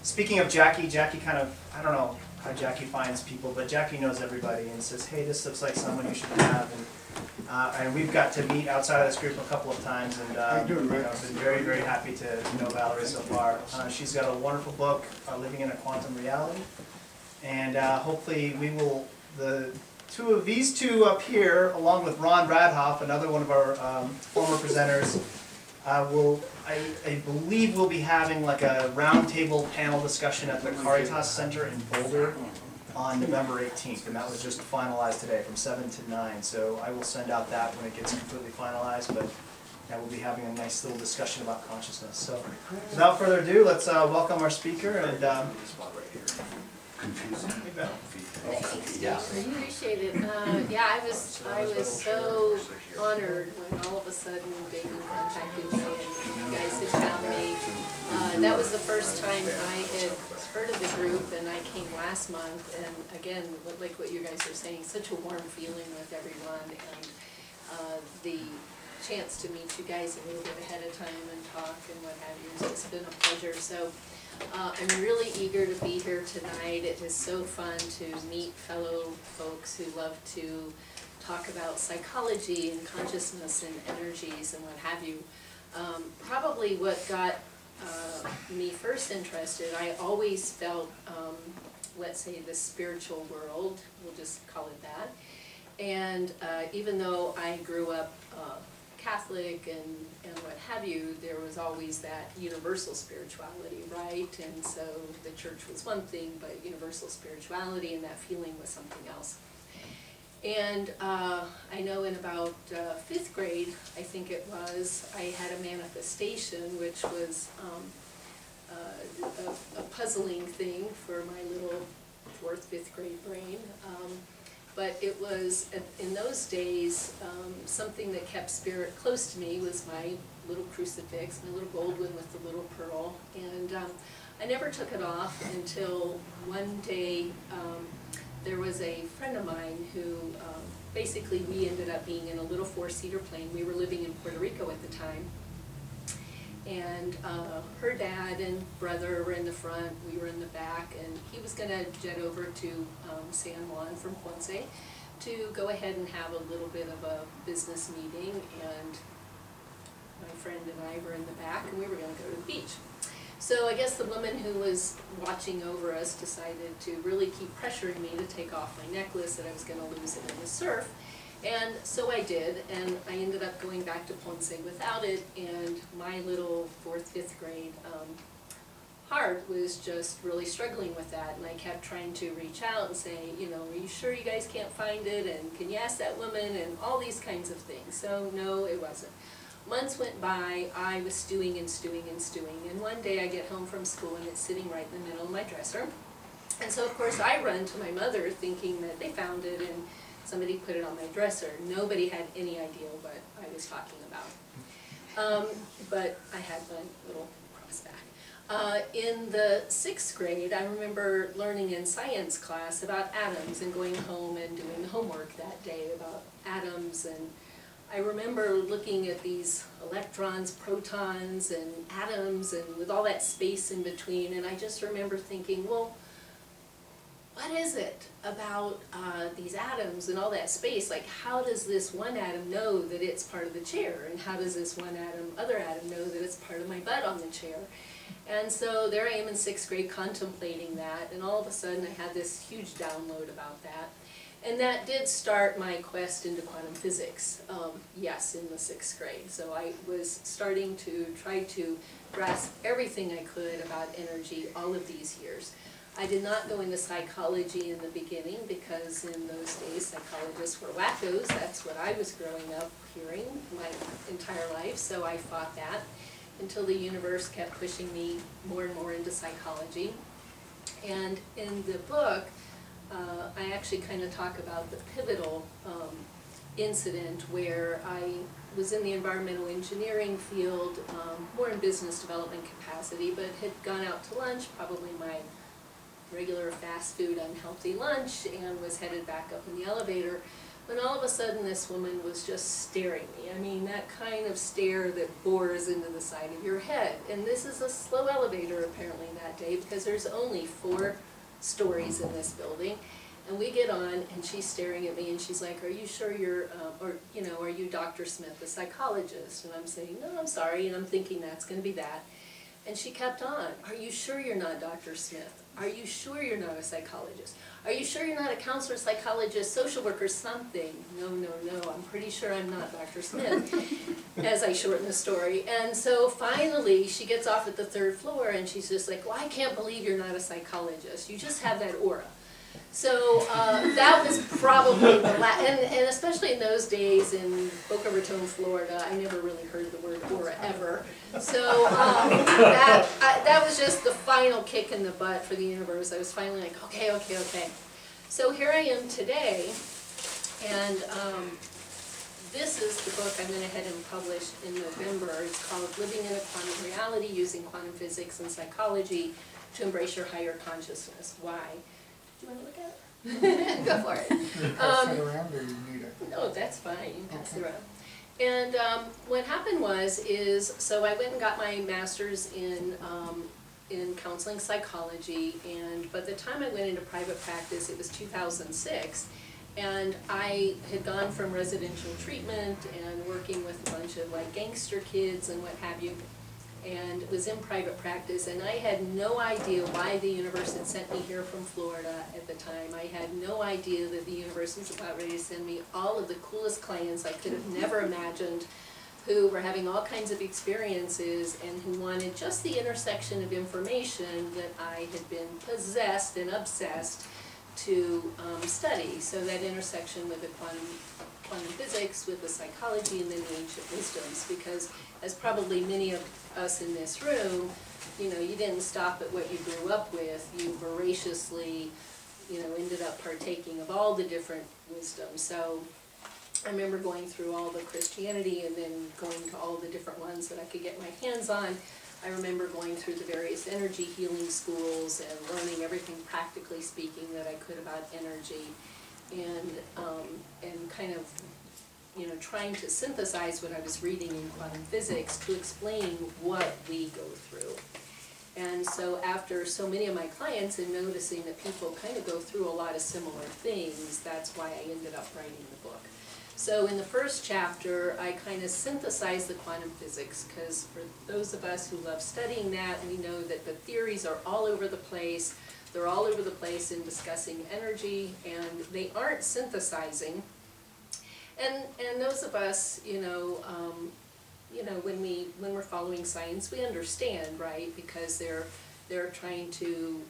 Speaking of Jackie, Jackie kind of, I don't know how Jackie finds people, but Jackie knows everybody and says, hey, this looks like someone you should have. And we've got to meet outside of this group a couple of times, and I've been very, very happy to know Valerie so far. She's got a wonderful book, Living in a Quantum Reality, and hopefully we will, these two up here, along with Ron Radhoff, another one of our former presenters, I believe we'll be having like a roundtable panel discussion at the Caritas Center in Boulder on November 18th, and that was just finalized today from 7 to 9. So I will send out that when it gets completely finalized, but yeah, we'll be having a nice little discussion about consciousness. So without further ado, let's welcome our speaker. And yeah, appreciate it. Yeah, I was so honored when all of a sudden David contacted me and you guys had found me. That was the first time I had heard of the group, and I came last month. And again, like what you guys are saying, such a warm feeling with everyone, and the chance to meet you guys a little bit ahead of time and talk and what have you. It's been a pleasure. So. I'm really eager to be here tonight. It is so fun to meet fellow folks who love to talk about psychology and consciousness and energies and what have you. Probably what got me first interested, I always felt, let's say, the spiritual world, we'll just call it that. And even though I grew up Catholic and what have you, there was always that universal spirituality, right? And so the church was one thing, but universal spirituality and that feeling was something else. And I know in about 5th grade, I think it was, I had a manifestation, which was a puzzling thing for my little 4th, 5th grade brain. But it was, in those days, something that kept spirit close to me was my little crucifix, my little gold one with the little pearl. And I never took it off until one day there was a friend of mine who, basically we ended up being in a little 4-seater plane. We were living in Puerto Rico at the time. And her dad and brother were in the front, we were in the back, and he was going to jet over to San Juan from Ponce to go ahead and have a little bit of a business meeting, and my friend and I were in the back, and we were going to go to the beach. So I guess the woman who was watching over us decided to really keep pressuring me to take off my necklace, that I was going to lose it in the surf. And so I did, and I ended up going back to Ponce without it, and my little 4th, 5th grade heart was just really struggling with that, and I kept trying to reach out and say, you know, are you sure you guys can't find it, and can you ask that woman, and all these kinds of things. So no, it wasn't. Months went by, I was stewing and stewing and stewing, and one day I get home from school and it's sitting right in the middle of my dresser. And so of course I run to my mother thinking that they found it and somebody put it on my dresser. Nobody had any idea what I was talking about. But I had my little cross back. In the 6th grade, I remember learning in science class about atoms and going home and doing homework that day about atoms. And I remember looking at these electrons, protons, and atoms, and with all that space in between. And I just remember thinking, well, what is it about these atoms and all that space? Like, how does this one atom know that it's part of the chair? And how does this one atom, other atom, know that it's part of my butt on the chair? And so there I am in 6th grade contemplating that, and all of a sudden I had this huge download about that. And that did start my quest into quantum physics, yes, in the 6th grade. So I was starting to try to grasp everything I could about energy all of these years. I did not go into psychology in the beginning because in those days psychologists were wackos. That's what I was growing up hearing my entire life, so I fought that until the universe kept pushing me more and more into psychology. And in the book, I actually kind of talk about the pivotal incident where I was in the environmental engineering field, more in business development capacity, but had gone out to lunch, probably my regular fast food unhealthy lunch, and was headed back up in the elevator when all of a sudden this woman was just staring me. I mean, that kind of stare that bores into the side of your head. And this is a slow elevator apparently day because there's only 4 stories in this building. And we get on, and she's staring at me, and she's like, "Are you sure you're, or, you know, are you Dr. Smith, the psychologist?" And I'm saying, "No, I'm sorry," and I'm thinking that's going to be that. And she kept on, "Are you sure you're not Dr. Smith? Are you sure you're not a psychologist? Are you sure you're not a counselor, psychologist, social worker, something?" "No, no, no, I'm pretty sure I'm not Dr. Smith," as I shorten the story. And so finally, she gets off at the 3rd floor, and she's just like, "Well, I can't believe you're not a psychologist. You just have that aura." So that was probably the last, and especially in those days in Boca Raton, Florida, I never really heard the word aura ever. So that was just the final kick in the butt for the universe. I was finally like, okay, okay, okay. So here I am today, and this is the book I went ahead and published in November. It's called Living in a Quantum Reality Using Quantum Physics and Psychology to Embrace Your Higher Consciousness. Why? Do you want to look at it? Go for it. Pass it around or you need it? No, that's fine. You can pass it around. And what happened so I went and got my master's in counseling psychology, and by the time I went into private practice, it was 2006, and I had gone from residential treatment and working with a bunch of like gangster kids and what have you, and was in private practice, and I had no idea why the universe had sent me here from Florida at the time. I had no idea that the universe was about ready to send me all of the coolest clients I could have never imagined, who were having all kinds of experiences and who wanted just the intersection of information that I had been possessed and obsessed to study. So that intersection with the quantum physics, with the psychology, and then the ancient wisdoms, because as probably many of us in this room, you know, you didn't stop at what you grew up with. You voraciously, you know, ended up partaking of all the different wisdoms. So I remember going through all the Christianity and then going to all the different ones that I could get my hands on. I remember going through the various energy healing schools and learning everything practically speaking that I could about energy, and kind of, you know, trying to synthesize what I was reading in quantum physics to explain what we go through. And so after so many of my clients and noticing that people kind of go through a lot of similar things, that's why I ended up writing the book. So in the first chapter, I kind of synthesized the quantum physics, because for those of us who love studying that, we know that the theories are all over the place. They're all over the place in discussing energy, and they aren't synthesizing. And those of us, when we're following science, we understand, right? Because they're trying to,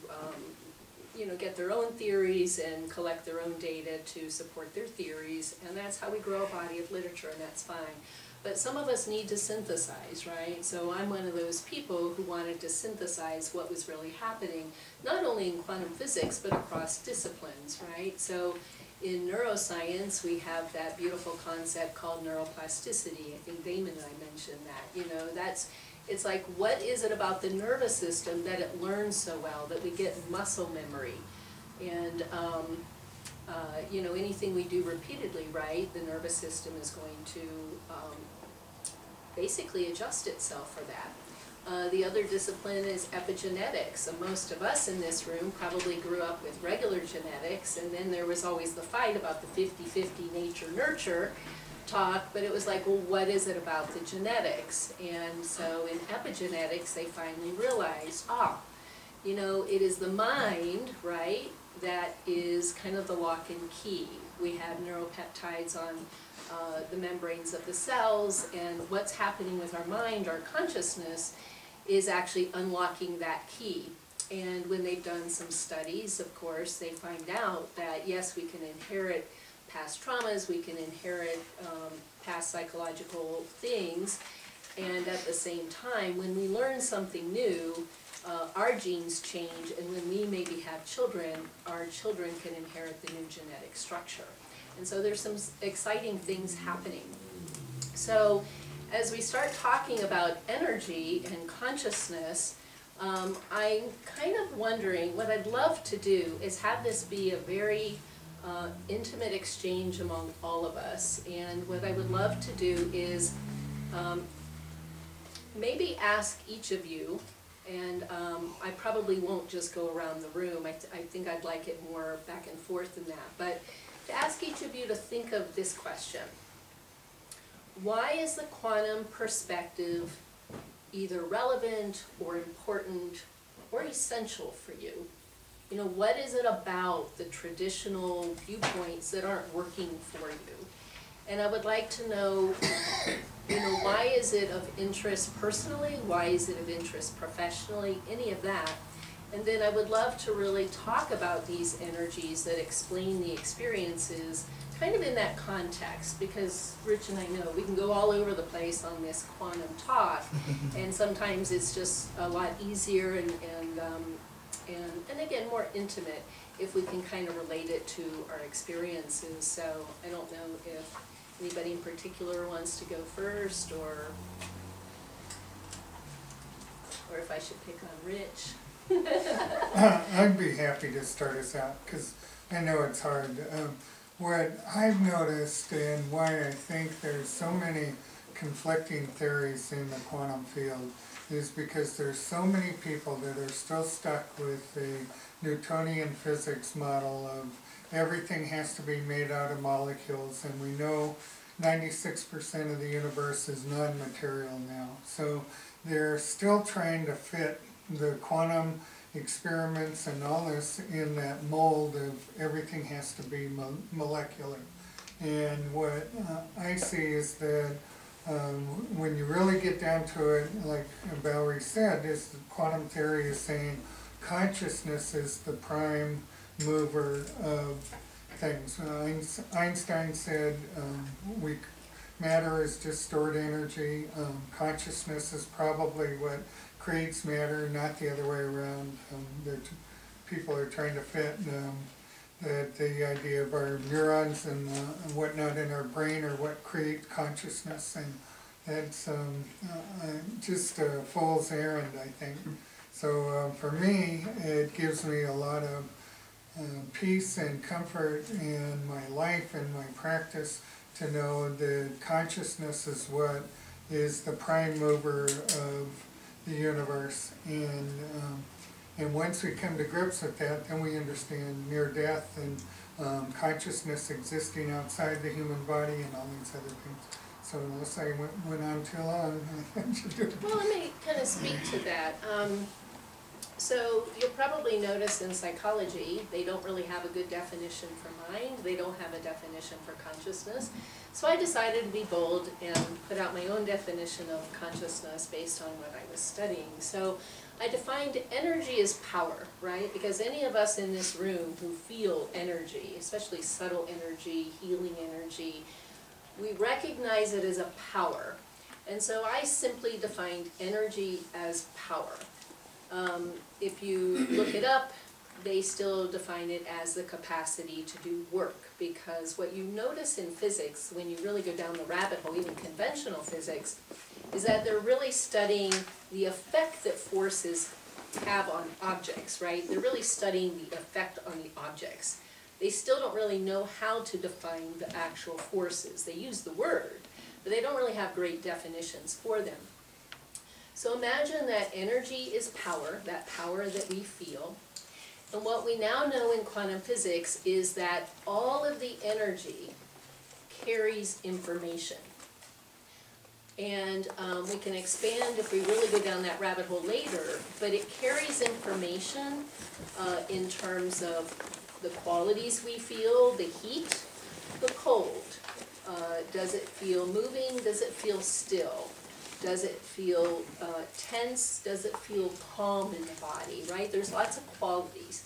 get their own theories and collect their own data to support their theories, and that's how we grow a body of literature, and that's fine. But some of us need to synthesize, right? So I'm one of those people who wanted to synthesize what was really happening, not only in quantum physics, but across disciplines, right? So in neuroscience, we have that beautiful concept called neuroplasticity. I think Damon and I mentioned that. It's like, what is it about the nervous system that it learns so well, that we get muscle memory? And, anything we do repeatedly, right, the nervous system is going to basically adjust itself for that. The other discipline is epigenetics. And most of us in this room probably grew up with regular genetics, and then there was always the fight about the 50-50 nature-nurture talk, but it was like, well, what is it about the genetics? And so in epigenetics, they finally realized, it is the mind, right, that is kind of the lock and key. We have neuropeptides on the membranes of the cells, and what's happening with our mind, our consciousness, is actually unlocking that key. And when they've done some studies, of course, they find out that, yes, we can inherit past traumas, we can inherit past psychological things, and at the same time, when we learn something new, our genes change, and when we maybe have children, our children can inherit the new genetic structure. And so there's some exciting things happening. So as we start talking about energy and consciousness, I'm kind of wondering, what I'd love to do is have this be a very intimate exchange among all of us. And what I would love to do is maybe ask each of you, And I probably won't just go around the room. I think I'd like it more back and forth than that. But to ask each of you to think of this question. Why is the quantum perspective either relevant or important or essential for you? You know, what is it about the traditional viewpoints that aren't working for you? And I would like to know, you know, why is it of interest personally? Why is it of interest professionally? Any of that. And then I would love to really talk about these energies that explain the experiences kind of in that context, because Rich and I know we can go all over the place on this quantum talk, and sometimes it's just a lot easier and again more intimate if we can kind of relate it to our experiences. So I don't know if anybody in particular wants to go first, or if I should pick on Rich. I'd be happy to start us out, because I know it's hard. What I've noticed and why I think there's so many conflicting theories in the quantum field is because there's so many people that are still stuck with the Newtonian physics model of everything has to be made out of molecules, and we know 96% of the universe is non-material now. So they're still trying to fit the quantum experiments and all this in that mold of everything has to be molecular. And what I see is that when you really get down to it, like Valerie said, is the quantum theory is saying consciousness is the prime mover of things. Einstein said matter is just stored energy. Consciousness is probably what creates matter, not the other way around. People are trying to fit that the idea of our neurons and whatnot in our brain are what create consciousness, and that's just a fool's errand, I think. So for me, it gives me a lot of peace and comfort in my life and my practice to know that consciousness is what is the prime mover of the universe, and once we come to grips with that, then we understand near death and consciousness existing outside the human body and all these other things. So unless I went on too long, I should do it. Well, let me kind of speak to that. So you'll probably notice in psychology, they don't really have a good definition for mind. They don't have a definition for consciousness. So I decided to be bold and put out my own definition of consciousness based on what I was studying. So I defined energy as power, right? Because any of us in this room who feel energy, especially subtle energy, healing energy, we recognize it as a power. And so I simply defined energy as power. If you look it up, they still define it as the capacity to do work, because what you notice in physics, when you really go down the rabbit hole, even conventional physics, is that they're really studying the effect that forces have on objects, right? They're really studying the effect on the objects. They still don't really know how to define the actual forces. They use the word, but they don't really have great definitions for them. So imagine that energy is power, that power that we feel. And what we now know in quantum physics is that all of the energy carries information. And we can expand if we really go down that rabbit hole later, but it carries information in terms of the qualities we feel, the heat, the cold. Does it feel moving? Does it feel still? Does it feel tense? Does it feel calm in the body, right? There's lots of qualities.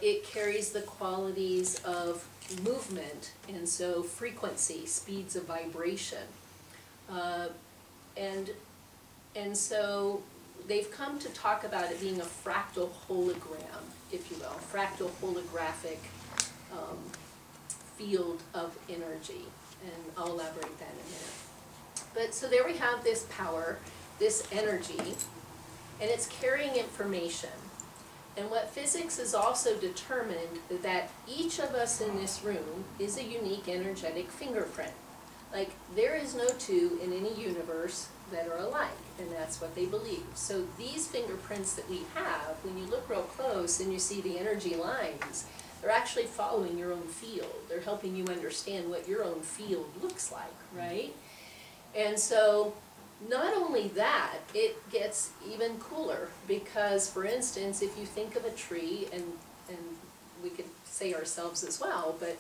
It carries the qualities of movement, and so frequency, speeds of vibration. And so they've come to talk about it being a fractal hologram, if you will, fractal holographic field of energy. And I'll elaborate that in a minute. But so there we have this power, this energy, and it's carrying information. And what physics has also determined is that each of us in this room is a unique energetic fingerprint. Like, there is no two in any universe that are alike. and that's what they believe. So these fingerprints that we have, when you look real close and you see the energy lines, they're actually following your own field. They're helping you understand what your own field looks like, right? And so not only that, it gets even cooler because, for instance, if you think of a tree, and we could say ourselves as well, but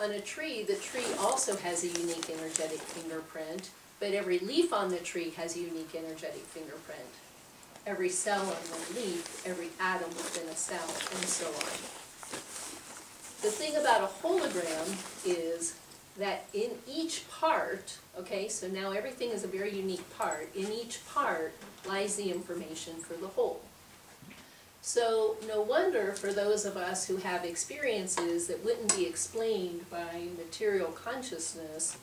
on a tree, the tree also has a unique energetic fingerprint, but every leaf on the tree has a unique energetic fingerprint. Every cell on the leaf, every atom within a cell, and so on. The thing about a hologram is that in each part, okay, so now everything is a very unique part, in each part lies the information for the whole. So no wonder for those of us who have experiences that wouldn't be explained by material consciousness,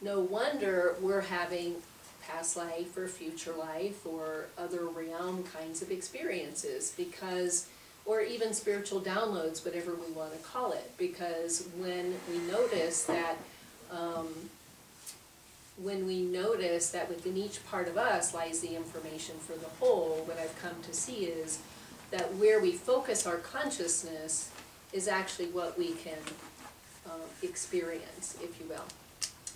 no wonder we're having past life or future life or other realm kinds of experiences, because, or even spiritual downloads, whatever we want to call it, because when we notice that within each part of us lies the information for the whole, what I've come to see is that where we focus our consciousness is actually what we can experience, if you will.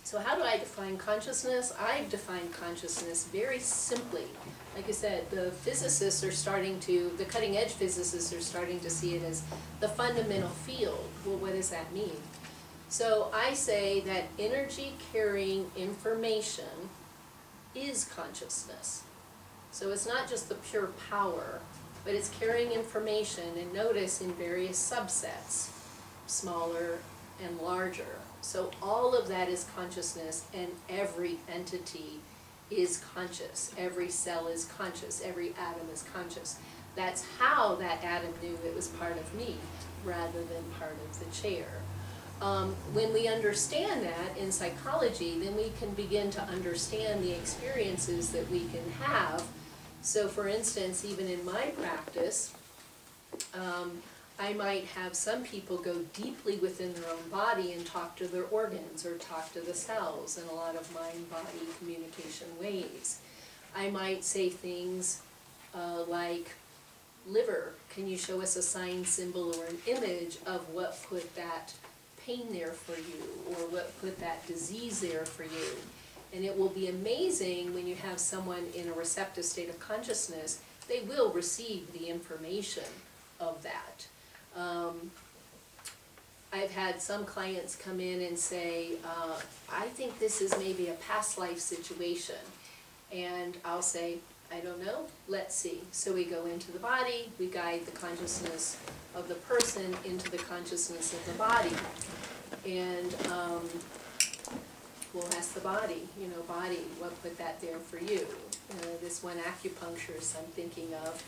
So how do I define consciousness? I've defined consciousness very simply. Like I said, the physicists are starting to, the cutting edge physicists are starting to see it as the fundamental field. Well, what does that mean? So I say that energy carrying information is consciousness. So it's not just the pure power, but it's carrying information, and notice in various subsets, smaller and larger. So all of that is consciousness, and every entity is conscious. Every cell is conscious. Every atom is conscious. That's how that atom knew it was part of me, rather than part of the chair. When we understand that in psychology, then we can begin to understand the experiences that we can have. So for instance, even in my practice, I might have some people go deeply within their own body and talk to their organs or talk to the cells in a lot of mind-body communication ways. I might say things like, liver, can you show us a sign, symbol, or an image of what put that pain there for you, or what put that disease there for you? And it will be amazing when you have someone in a receptive state of consciousness, they will receive the information of that. I've had some clients come in and say, I think this is maybe a past life situation. And I'll say, I don't know, let's see. So we go into the body, we guide the consciousness of the person into the consciousness of the body. And we'll ask the body, body, what put that there for you? This one acupuncturist I'm thinking of,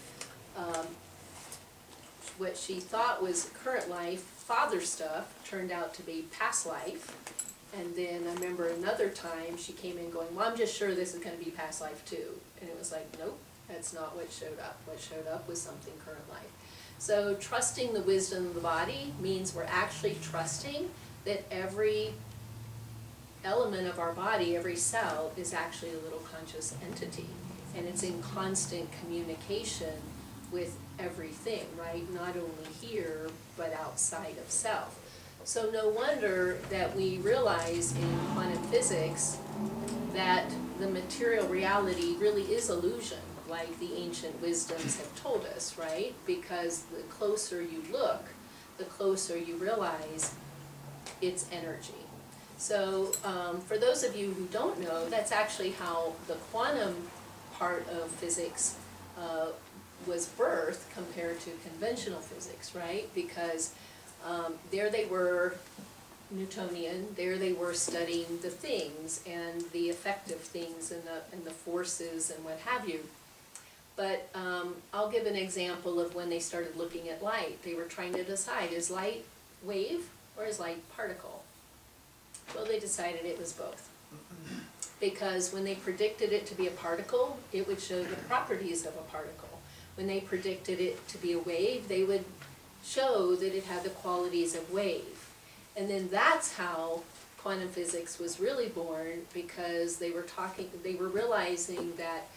what she thought was current life, father stuff, turned out to be past life. And then I remember another time she came in going, well, I'm just sure this is going to be past life too. And it was like, nope, that's not what showed up. What showed up was something current life. So trusting the wisdom of the body means we're actually trusting that every element of our body, every cell, is actually a little conscious entity. And it's in constant communication with everything, right? Not only here, but outside of self. So no wonder that we realize in quantum physics that the material reality really is illusion, like the ancient wisdoms have told us, right? Because the closer you look, the closer you realize it's energy. So for those of you who don't know, that's actually how the quantum part of physics was birthed compared to conventional physics, right? Because there they were, Newtonian, there they were studying the things and the effective things and the forces and what have you. But I'll give an example of when they started looking at light. They were trying to decide, is light wave or is light particle? Well, they decided it was both. Because when they predicted it to be a particle, it would show the properties of a particle. When they predicted it to be a wave, they would show that it had the qualities of wave. And then that's how quantum physics was really born, because they were realizing that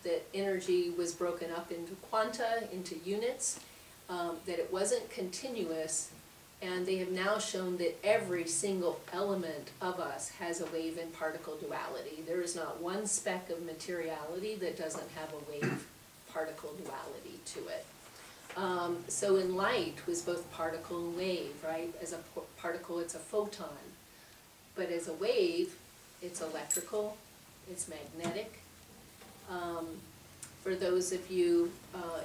that energy was broken up into quanta, into units, that it wasn't continuous, and they have now shown that every single element of us has a wave and particle duality. There is not one speck of materiality that doesn't have a wave particle duality to it. So in light was both particle and wave, right? As a particle, it's a photon. But as a wave, it's electrical, it's magnetic. For those of you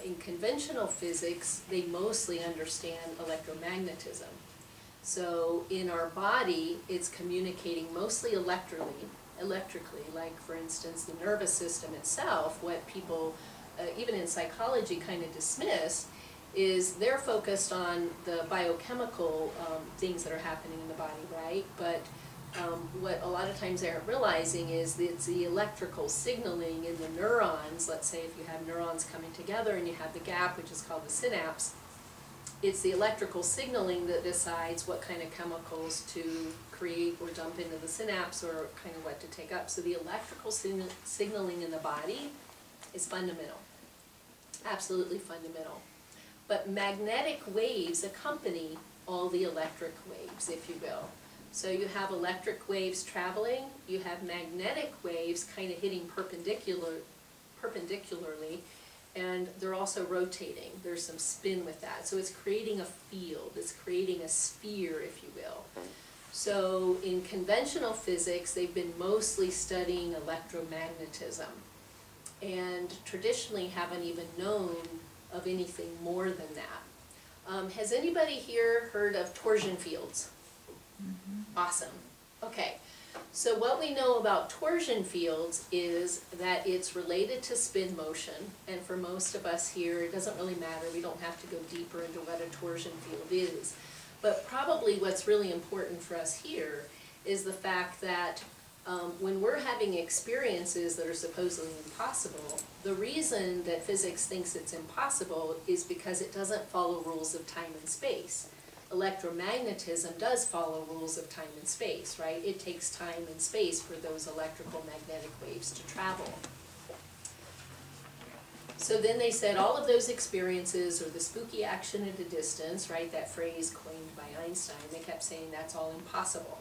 in conventional physics, they mostly understand electromagnetism. So in our body, it's communicating mostly electrically, like for instance the nervous system itself, what people, even in psychology, kind of dismiss, is they're focused on the biochemical things that are happening in the body, right? But what a lot of times they aren't realizing is that it's the electrical signaling in the neurons. Let's say if you have neurons coming together and you have the gap, which is called the synapse, it's the electrical signaling that decides what kind of chemicals to create or dump into the synapse, or kind of what to take up. So the electrical signaling in the body is fundamental, absolutely fundamental. But magnetic waves accompany all the electric waves, if you will. So you have electric waves traveling, you have magnetic waves kind of hitting perpendicularly, and they're also rotating. There's some spin with that. So it's creating a field, it's creating a sphere, if you will. So in conventional physics, they've been mostly studying electromagnetism, and traditionally haven't even known of anything more than that. Has anybody here heard of torsion fields? Mm-hmm. Awesome. Okay. So what we know about torsion fields is that it's related to spin motion, and for most of us here, it doesn't really matter. We don't have to go deeper into what a torsion field is. But probably what's really important for us here is the fact that when we're having experiences that are supposedly impossible, the reason that physics thinks it's impossible is because it doesn't follow rules of time and space. Electromagnetism does follow rules of time and space, right? It takes time and space for those electrical magnetic waves to travel. So then they said all of those experiences, or the spooky action at a distance, right, that phrase coined by Einstein, they kept saying that's all impossible.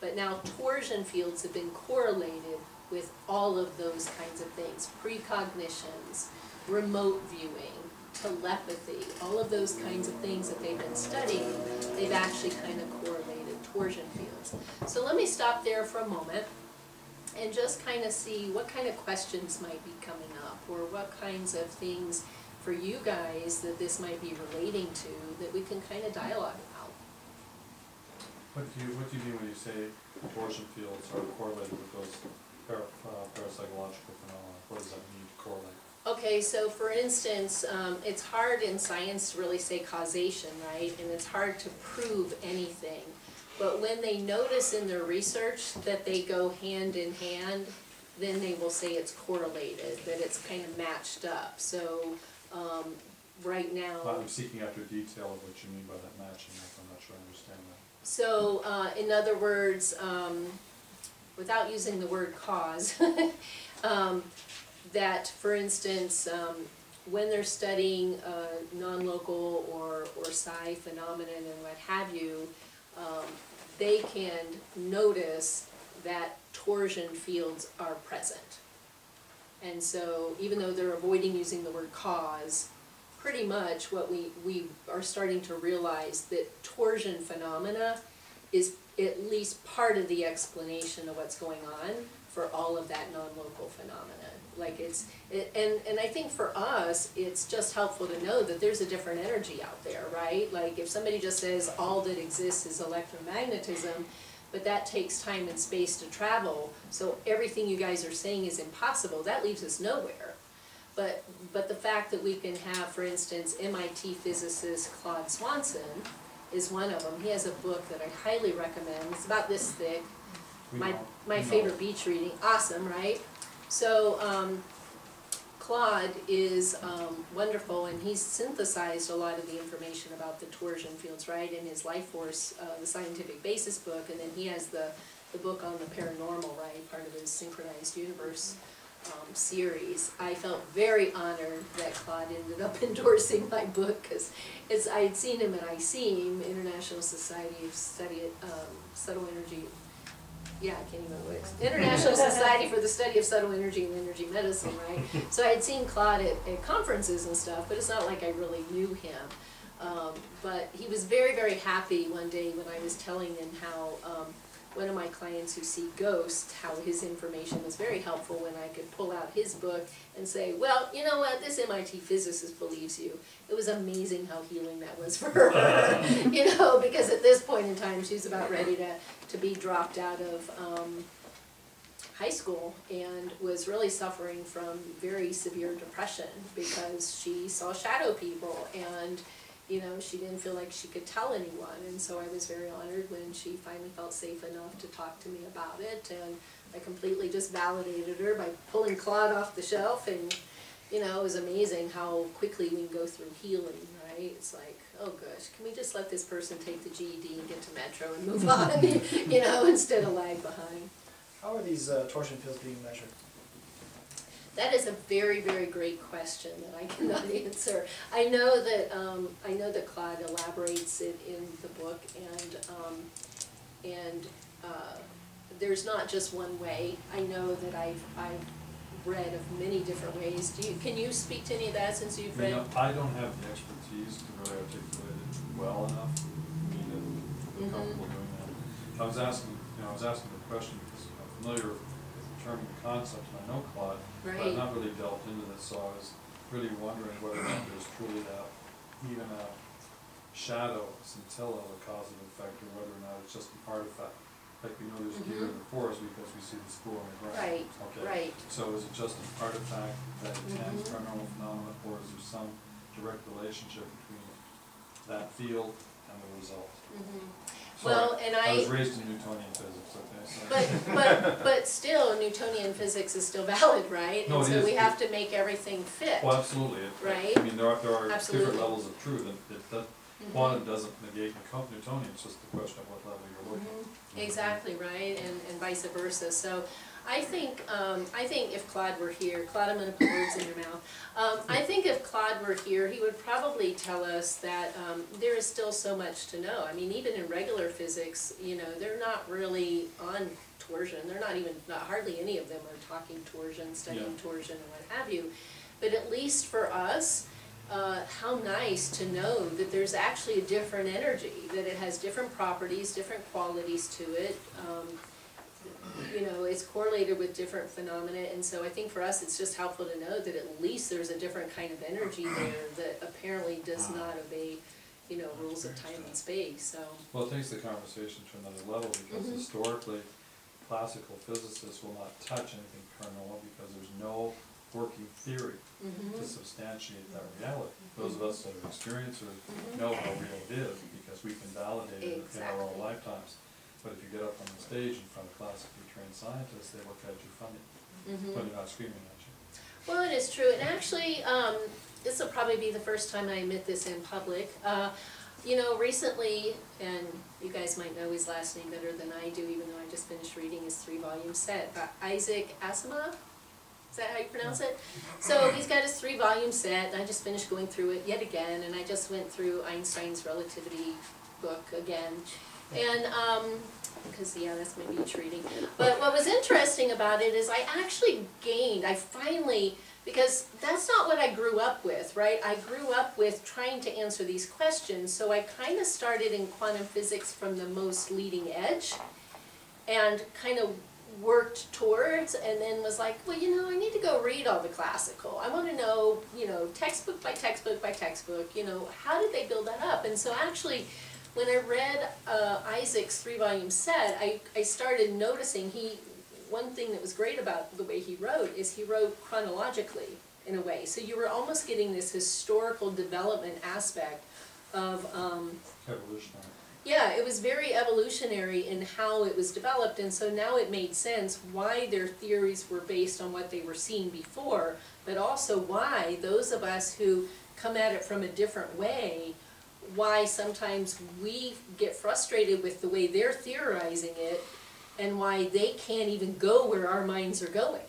But now torsion fields have been correlated with all of those kinds of things, precognitions, remote viewing, telepathy, all of those kinds of things that they've been studying, they've actually kind of correlated torsion fields. So let me stop there for a moment and just kind of see what kind of questions might be coming up, or what kinds of things for you guys that this might be relating to that we can kind of dialogue about. What do you mean when you say torsion fields are correlated with those parapsychological phenomena? What does that mean, correlate? Okay, so for instance, it's hard in science to really say causation, right? And it's hard to prove anything. But when they notice in their research that they go hand in hand, then they will say it's correlated, that it's kind of matched up. So right now... I'm seeking after detail of what you mean by that matching up. I'm not sure I understand that. So in other words, without using the word cause, that, for instance, when they're studying non-local or psi phenomenon and what have you, they can notice that torsion fields are present. And so even though they're avoiding using the word cause, pretty much what we are starting to realize that torsion phenomena is at least part of the explanation of what's going on for all of that non-local phenomena. Like and I think for us, it's just helpful to know that there's a different energy out there, right? Like if somebody just says all that exists is electromagnetism, but that takes time and space to travel, so everything you guys are saying is impossible, that leaves us nowhere. But the fact that we can have, for instance, MIT physicist Claude Swanson is one of them. He has a book that I highly recommend. It's about this thick. My favorite beach reading. Awesome, right? So Claude is wonderful, and he's synthesized a lot of the information about the torsion fields, right, in his Life Force, the scientific basis book, and then he has the book on the paranormal, right, part of his synchronized universe series, I felt very honored that Claude ended up endorsing my book, because I had seen him at ICEAM, International Society of Subtle Energy. Yeah, I can't even remember what it's, International Society for the Study of Subtle Energy and Energy Medicine, right? So I had seen Claude at conferences and stuff, but it's not like I really knew him. But he was very, very happy one day when I was telling him how one of my clients who see ghosts, how his information was very helpful when I could pull out his book and say, well, you know what, this MIT physicist believes you. It was amazing how healing that was for her, you know, because at this point in time she's about ready to be dropped out of high school and was really suffering from very severe depression because she saw shadow people and you know, she didn't feel like she could tell anyone, and so I was very honored when she finally felt safe enough to talk to me about it, and I completely just validated her by pulling Claude off the shelf, and you know, it was amazing how quickly we can go through healing, right? It's like, oh gosh, can we just let this person take the GED and get to Metro and move on, you know, instead of lag behind. How are these torsion fields being measured? That is a very, very great question that I cannot answer. I know that Claude elaborates it in the book, and there's not just one way. I know that I've read of many different ways. Can you speak to any of that since you've read? You know, I don't have the expertise to really articulate it well enough for me to feel comfortable doing that. I was asking the question because I'm familiar with the term and concept, and I know Claude. Right. But I've not really delved into this, so I was really wondering whether or not there's truly even a shadow, scintilla of a cause and effect, or whether or not it's just an artifact. Like we know there's deer in the forest because we see the spoor on the ground. Right, Okay. right. So is it just an artifact that attends paranormal phenomena, or is there some direct relationship between that field and the result? Sorry, Well, and I was raised in Newtonian physics, okay? So. But still, Newtonian physics is still valid, right? No, and it so is. we have to make everything fit. Well, absolutely. Right? I mean, there are Absolutely. different levels of truth, and quantum doesn't negate Newtonian, it's just the question of what level you're looking at. Exactly, right, and vice versa. So I think if Claude were here, Claude, I'm going to put words in your mouth. I think if Claude were here, he would probably tell us that there is still so much to know. I mean, even in regular physics, you know, they're not really on torsion. They're not hardly any of them are talking torsion, studying torsion, and what have you. But at least for us, how nice to know that there's actually a different energy, that it has different properties, different qualities to it. You know, it's correlated with different phenomena, and so I think for us it's just helpful to know that at least there's a different kind of energy there that apparently does not obey, you know, rules of time and space. So. Well, it takes the conversation to another level because historically, classical physicists will not touch anything paranormal because there's no working theory to substantiate that reality. Those of us that are experiencers know how real it is because we can validate it in our own lifetimes. But if you get up on the stage in front of classically trained scientists, they look at you funny, but they're not screaming at you. Well, it is true, and actually, this will probably be the first time I admit this in public. You know, recently, and you guys might know his last name better than I do, even though I just finished reading his 3-volume set, by Isaac Asimov. Is that how you pronounce it? So he's got his 3-volume set, and I just finished going through it yet again, and I just went through Einstein's relativity book again. And, because, yeah, that's my beach reading. But what was interesting about it is I finally, because that's not what I grew up with, right? I grew up with trying to answer these questions, so I kind of started in quantum physics from the most leading edge, and kind of worked towards, and then was like, well, you know, I need to go read all the classical. I want to know, you know, textbook by textbook by textbook, you know, how did they build that up? And so actually, when I read Isaac's 3-volume set, I started noticing one thing that was great about the way he wrote is he wrote chronologically in a way. So you were almost getting this historical development aspect of Evolutionary. Yeah, it was very evolutionary in how it was developed, and so now it made sense why their theories were based on what they were seeing before, but also why those of us who come at it from a different way, why sometimes we get frustrated with the way they're theorizing it, and why they can't even go where our minds are going,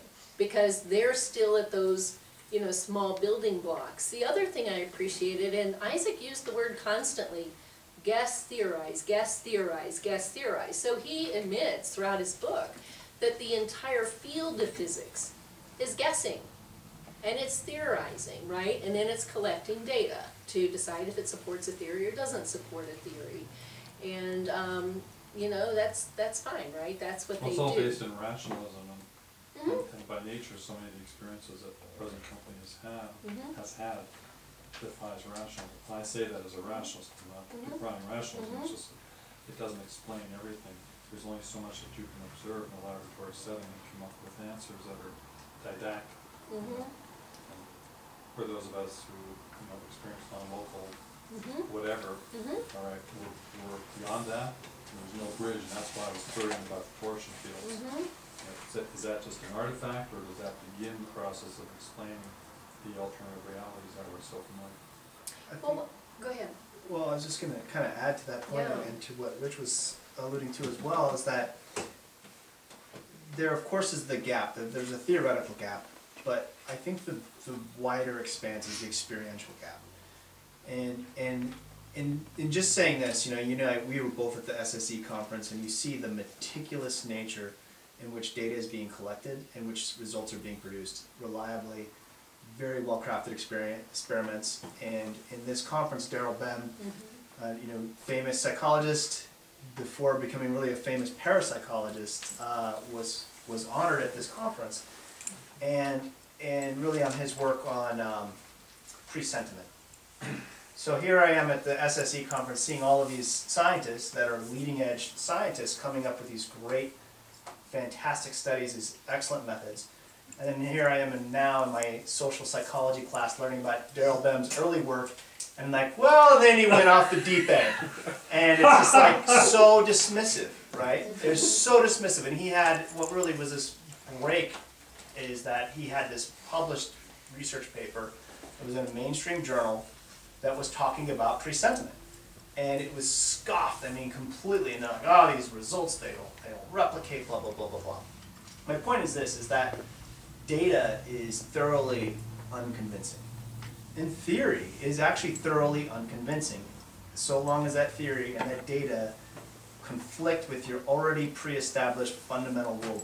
because they're still at those, you know, small building blocks. The other thing I appreciated, and Isaac used the word constantly, guess, theorize, guess, theorize, guess, theorize. So he admits throughout his book that the entire field of physics is guessing. And it's theorizing, right? And then it's collecting data to decide if it supports a theory or doesn't support a theory. And, you know, that's fine, right? That's what they do. It's all based in rationalism, Mm-hmm. and by nature, so many of the experiences that the present company has had defies rational. And I say that as a rationalist, I'm not decrying rationalism, it's just, it doesn't explain everything. There's only so much that you can observe in a laboratory setting and come up with answers that are didactic. And for those of us who, you know, experienced non-local whatever, all right, we're beyond that. There's no bridge, and that's why I was querying about the torsion fields. Is that just an artifact, or does that begin the process of explaining the alternative realities that we're so familiar? Well, go ahead. Well, I was just going to kind of add to that point, Yeah. and to what Rich was alluding to as well, is that there, of course, is the gap. There's a theoretical gap, but I think the wider expanse is the experiential gap. And in just saying this, we were both at the SSE conference, and you see the meticulous nature in which data is being collected and which results are being produced reliably, very well-crafted experiments. And in this conference, Daryl Bem, famous psychologist, before becoming really a famous parapsychologist, was honored at this conference, and really on his work on presentiment. So here I am at the SSE conference, seeing all of these scientists that are leading-edge scientists coming up with these great, fantastic studies, these excellent methods. And then here I am now in my social psychology class learning about Daryl Bem's early work, and I'm like, well, then he went off the deep end. And it's just like so dismissive, right? They're so dismissive. And he had, what really was this break is that he had this published research paper. It was in a mainstream journal that was talking about presentiment. And it was scoffed, completely, and they're like, oh, these results, they don't replicate, blah, blah, blah, blah, blah. My point is this, is that data is thoroughly unconvincing. In theory, it is actually thoroughly unconvincing, so long as that theory and that data conflict with your already pre-established fundamental worldview.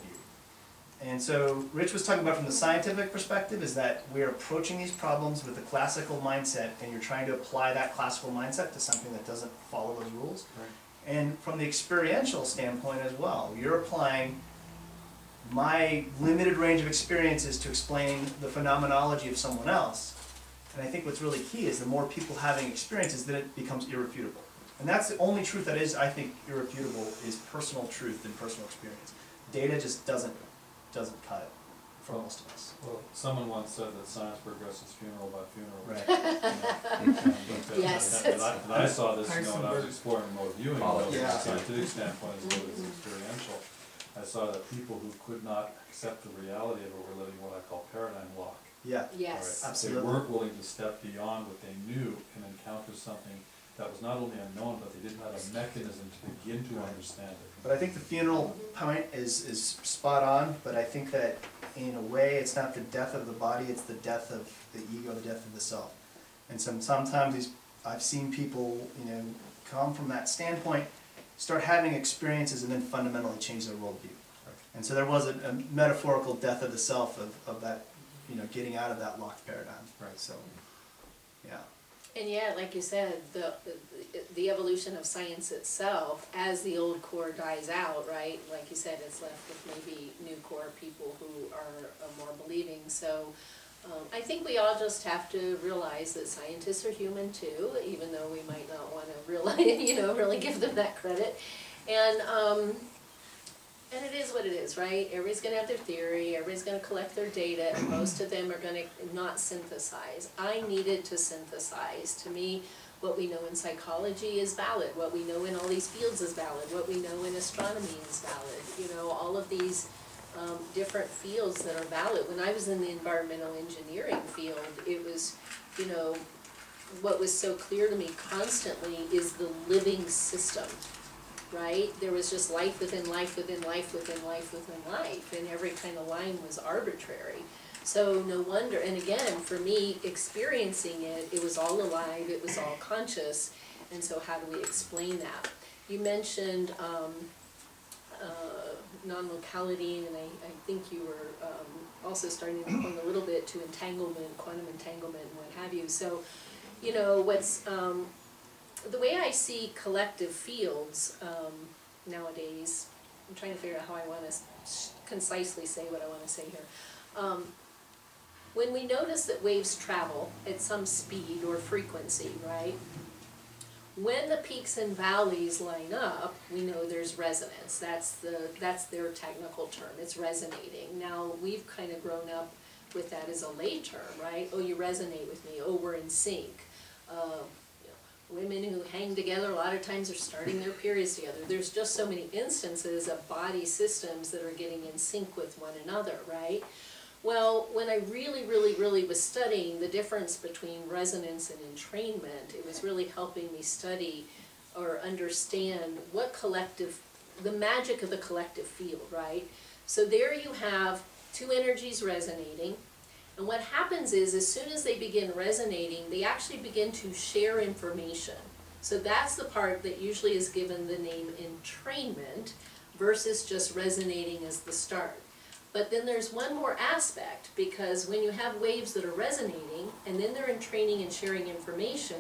And so Rich was talking about from the scientific perspective is that we're approaching these problems with a classical mindset, and you're trying to apply that classical mindset to something that doesn't follow those rules. Right. And from the experiential standpoint as well, you're applying my limited range of experiences to explain the phenomenology of someone else. And I think what's really key is the more people having experiences, then it becomes irrefutable. And that's the only truth that is, I think, irrefutable, is personal truth and personal experience. Data just doesn't cut it for most of us. Well, someone once said that science progresses funeral by funeral. Right. Yes. And I saw this, when I was exploring remote viewing, from Yeah. a scientific standpoint as well as experiential. I saw that people who could not accept the reality of it were living what I call paradigm lock. Yeah. Yes. Right. Absolutely. They weren't willing to step beyond what they knew and encounter something that was not only unknown, but they didn't have a mechanism to begin to understand it. But I think the funeral point is spot on, but I think that in a way it's not the death of the body, it's the death of the ego, the death of the self. And sometimes I've seen people come from that standpoint, start having experiences, and then fundamentally change their worldview. Right. And so there was a metaphorical death of the self of that, getting out of that locked paradigm. Right. So, yeah. And yeah, like you said, the evolution of science itself, as the old core dies out, right? Like you said, it's left with maybe new core people who are more believing. So I think we all just have to realize that scientists are human too, even though we might not want to really give them that credit. And it is what it is, right? Everybody's going to have their theory, everybody's going to collect their data, and most of them are going to not synthesize. I needed to synthesize. To me, what we know in psychology is valid, what we know in all these fields is valid, what we know in astronomy is valid. All of these different fields that are valid. When I was in the environmental engineering field, it was, what was so clear to me constantly is the living system. right? There was just life within life within life within life within life, and every kind of line was arbitrary. So no wonder, and again, for me, experiencing it, it was all alive, it was all conscious, and so how do we explain that? You mentioned non-locality, and I think you were also starting to point a little bit to entanglement, quantum entanglement, and what have you. So, you know, what's the way I see collective fields nowadays, I'm trying to figure out how I want to concisely say what I want to say here. When we notice that waves travel at some speed or frequency, right? When the peaks and valleys line up, we know there's resonance. That's their technical term. It's resonating. Now, we've kind of grown up with that as a lay term, right? Oh, you resonate with me. Oh, we're in sync. Women who hang together a lot of times are starting their periods together. There's just so many instances of body systems that are getting in sync with one another, right? Well, when I really was studying the difference between resonance and entrainment, it was really helping me study or understand what the magic of the collective field, right? So there you have two energies resonating, and what happens is, as soon as they begin resonating, they actually begin to share information. So that's the part that usually is given the name entrainment versus just resonating as the start. But then there's one more aspect, because when you have waves that are resonating and then they're entraining and sharing information,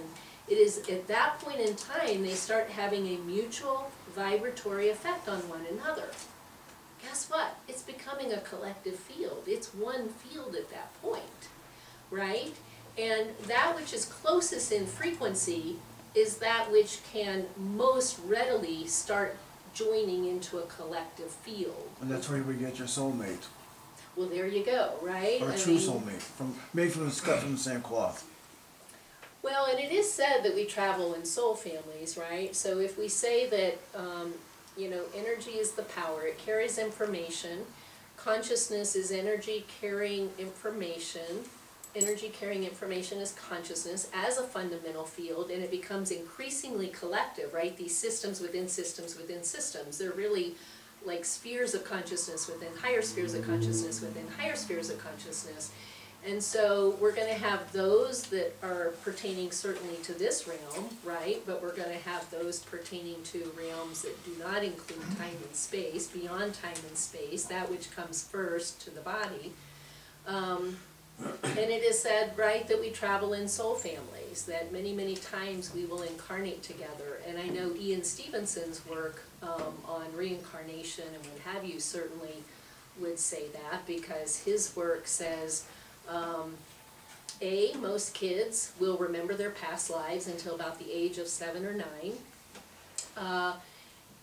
it is at that point in time they start having a mutual vibratory effect on one another. Guess what? It's becoming a collective field. It's one field at that point, right? And that which is closest in frequency is that which can most readily start joining into a collective field. And that's where we get your soulmate. Well, there you go, right? Or a true soulmate, made from the same cloth. Well, and it is said that we travel in soul families, right? So if we say that, you know, energy is the power, it carries information, consciousness is energy carrying information, energy carrying information is consciousness as a fundamental field, and it becomes increasingly collective, right? These systems within systems within systems, they're really like spheres of consciousness within higher spheres of consciousness within higher spheres of consciousness. And so we're going to have those that are pertaining certainly to this realm, right? But we're going to have those pertaining to realms that do not include time and space, beyond time and space, that which comes first to the body. And it is said, right, that we travel in soul families, that many times we will incarnate together. And I know Ian Stevenson's work on reincarnation and what have you certainly would say that, because his work says, most kids will remember their past lives until about the age of 7 or 9.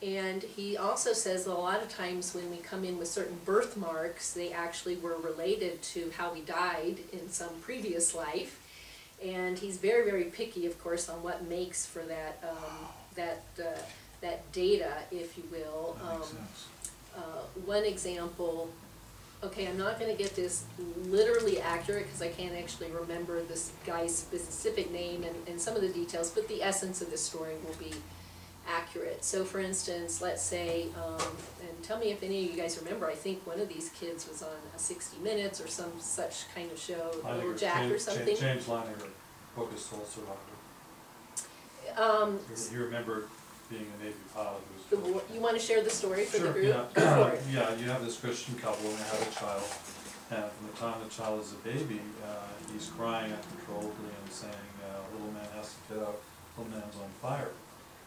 And he also says that a lot of times when we come in with certain birthmarks, they actually were related to how we died in some previous life. And he's very picky, of course, on what makes for that that data, if you will. That makes sense. One example, okay, I'm not going to get this literally accurate because I can't actually remember this guy's specific name and some of the details, but the essence of the story will be accurate. So for instance, let's say, and tell me if any of you guys remember, I think one of these kids was on a 60 Minutes or some such kind of show, Little Jack or something. James Leininger, Book of Soul Survivor. You remember being a Navy pilot who was You want to share the story for the group? Yeah. Go for it. Yeah, you have this Christian couple and they have a child, and from the time the child is a baby, he's crying uncontrollably and saying, little man has to get out, little man's on fire.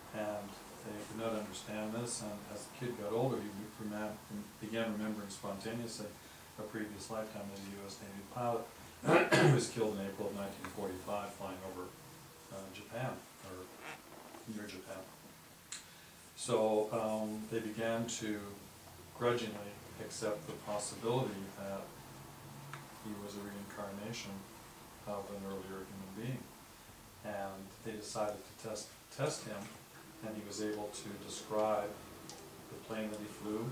And they could not understand this, and as the kid got older, he began remembering spontaneously a previous lifetime as a U.S. Navy pilot. He was killed in April of 1945 flying over Japan, or near Japan. So they began to grudgingly accept the possibility that he was a reincarnation of an earlier human being. And they decided to test him, and he was able to describe the plane that he flew,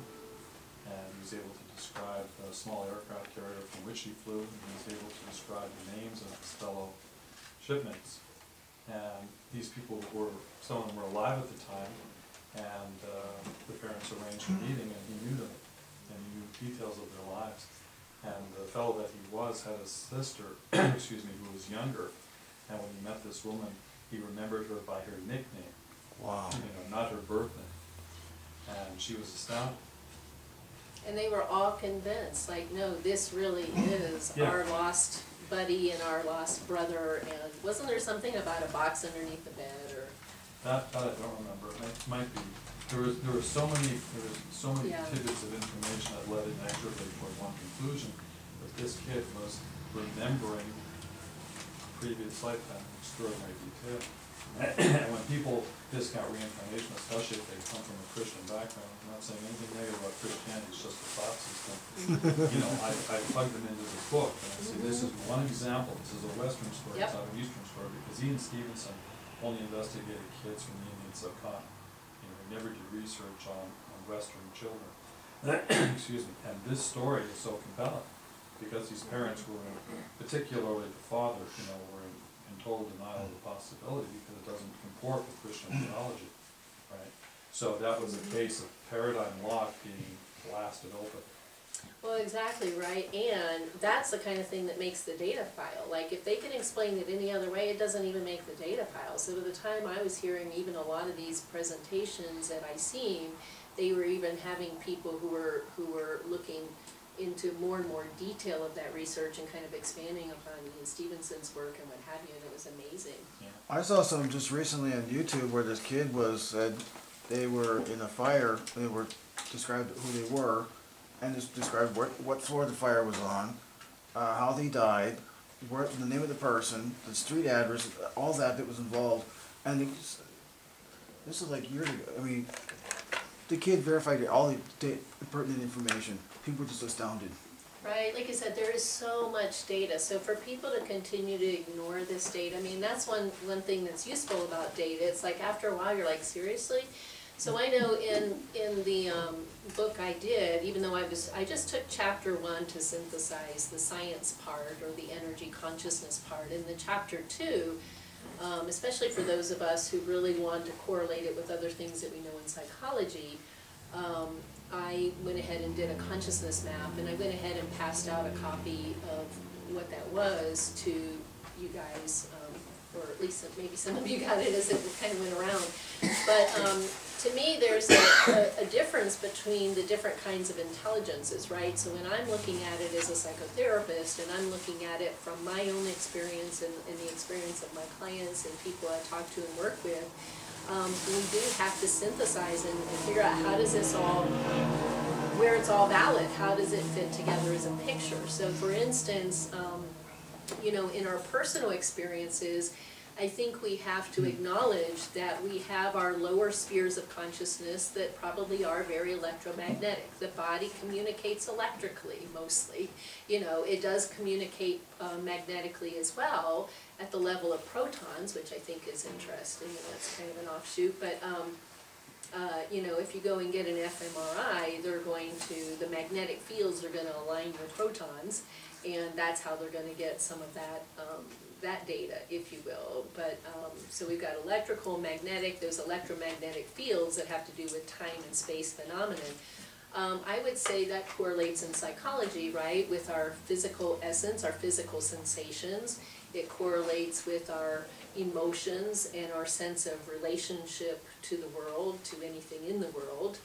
and he was able to describe the small aircraft carrier from which he flew, and he was able to describe the names of his fellow shipmates. And these people some of them were alive at the time, and the parents arranged a meeting, and he knew them, and he knew details of their lives. And the fellow that he was had a sister, excuse me, who was younger, and when he met this woman, he remembered her by her nickname. Wow. You know, not her birth name. And she was astounded. And they were all convinced, like, no, this really is Yeah. our lost buddy and our lost brother, and wasn't there something about a box underneath the bed, or? That I don't remember. It might be. There were so many Yeah. tidbits of information that led inexorably toward one conclusion, that this kid was remembering previous lifetime in extraordinary detail. And when people discount reincarnation, especially if they come from a Christian background, I'm not saying anything negative about Christianity, it's just a thought system. You know, I plug them into this book, and I say, this is one example, this is a Western story, it's Yep. not an Eastern story, because Ian Stevenson only investigated kids from the Indian subcontinent. You know, he never did research on Western children. Excuse me. And this story is so compelling, because these parents were, particularly the father, you know, were in total denial of the possibility, because it doesn't comport with Christian theology, right? So that was a case of paradigm lock being blasted open. Well, exactly, right, and that's the kind of thing that makes the data file. Like, if they can explain it any other way, it doesn't even make the data file. So by the time I was hearing even a lot of these presentations that I seen, they were even having people who were looking into more and more detail of that research and kind of expanding upon Ian Stevenson's work and what have you, and it was amazing. Yeah. I saw some just recently on YouTube where this kid said they were in a fire, they were described who they were, and just described what floor the fire was on, how they died, the name of the person, the street address, all that was involved. And this is like years ago. I mean, the kid verified all the pertinent information. People were just astounded. Right, like I said, there is so much data, so for people to continue to ignore this data, I mean, that's one thing that's useful about data. It's like, after a while, you're like, seriously? So I know in the book I did, even though I just took chapter 1 to synthesize the science part, or the energy consciousness part. In the chapter 2, especially for those of us who really want to correlate it with other things that we know in psychology, I went ahead and did a consciousness map, and I went ahead and passed out a copy of what that was to you guys, or at least maybe some of you got it as it kind of went around. But to me, there's a difference between the different kinds of intelligences, right? So when I'm looking at it as a psychotherapist, and I'm looking at it from my own experience and the experience of my clients and people I talk to and work with, we do have to synthesize and figure out how does this all, where it's all valid, how does it fit together as a picture. So for instance, you know, in our personal experiences, I think we have to acknowledge that we have our lower spheres of consciousness that probably are very electromagnetic. The body communicates electrically, mostly. You know, it does communicate magnetically as well at the level of protons, which I think is interesting, and that's kind of an offshoot. But you know, if you go and get an fMRI, the magnetic fields are going to align with protons, and that's how they're going to get some of that that data, if you will. But so we've got electrical, magnetic, those electromagnetic fields that have to do with time and space phenomenon. I would say that correlates in psychology, right, with our physical essence, our physical sensations. It correlates with our emotions and our sense of relationship to the world, to anything in the world.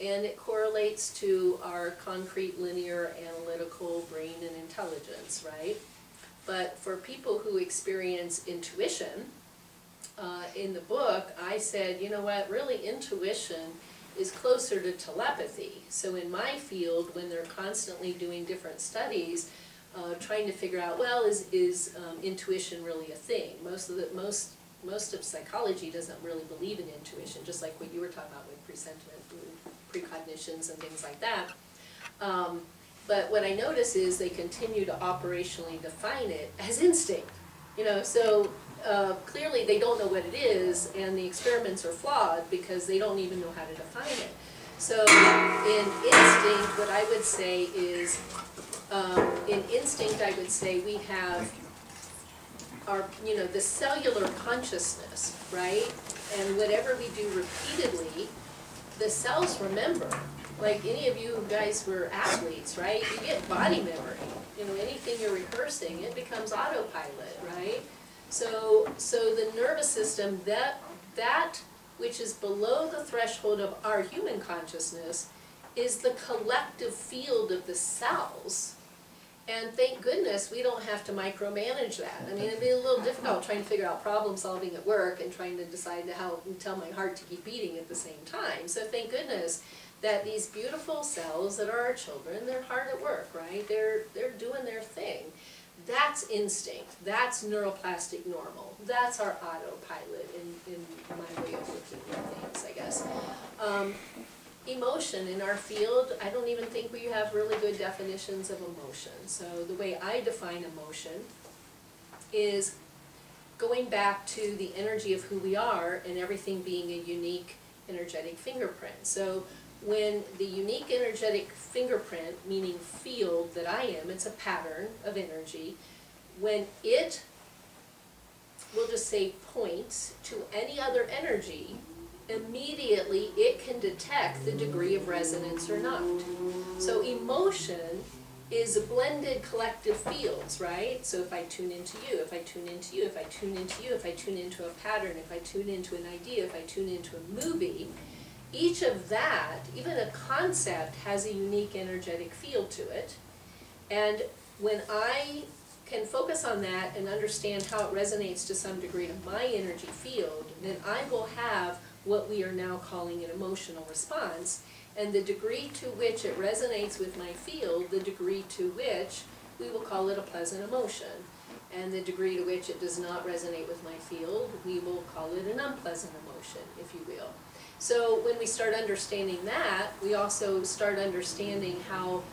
And it correlates to our concrete, linear, analytical brain and intelligence, right? But for people who experience intuition, in the book, I said, you know what, really intuition is closer to telepathy. So in my field, when they're constantly doing different studies, trying to figure out, well, is intuition really a thing? Most of psychology doesn't really believe in intuition, just like what you were talking about with presentiment, precognitions and things like that. But what I notice is they continue to operationally define it as instinct. You know, so clearly they don't know what it is, and the experiments are flawed because they don't even know how to define it. So in instinct, what I would say is, in instinct, I would say we have our, you know, the cellular consciousness, right? And whatever we do repeatedly the cells remember. Like any of you guys who are athletes, right? You get body memory. You know, anything you're rehearsing, it becomes autopilot, right? So the nervous system, that which is below the threshold of our human consciousness is the collective field of the cells. And thank goodness we don't have to micromanage that. I mean, it'd be a little difficult trying to figure out problem solving at work and trying to decide how to tell my heart to keep beating at the same time. So thank goodness that these beautiful cells that are our children, they're hard at work, right? They're doing their thing. That's instinct. That's neuroplastic normal. That's our autopilot in my way of looking at things, I guess. Emotion in our field, I don't even think we have really good definitions of emotion. So the way I define emotion is going back to the energy of who we are and everything being a unique energetic fingerprint. So when the unique energetic fingerprint, meaning field that I am, it's a pattern of energy, when it, we'll just say points to any other energy, immediately it can detect the degree of resonance or not. So emotion is blended collective fields, right? So if I tune into you, if I tune into you, if I tune into you, if I tune into a pattern, if I tune into an idea, if I tune into a movie, each of that, even a concept, has a unique energetic field to it. And when I can focus on that and understand how it resonates to some degree to my energy field, then I will have what we are now calling an emotional response. And the degree to which it resonates with my field, the degree to which we will call it a pleasant emotion. And the degree to which it does not resonate with my field, we will call it an unpleasant emotion, if you will. So when we start understanding that, we also start understanding how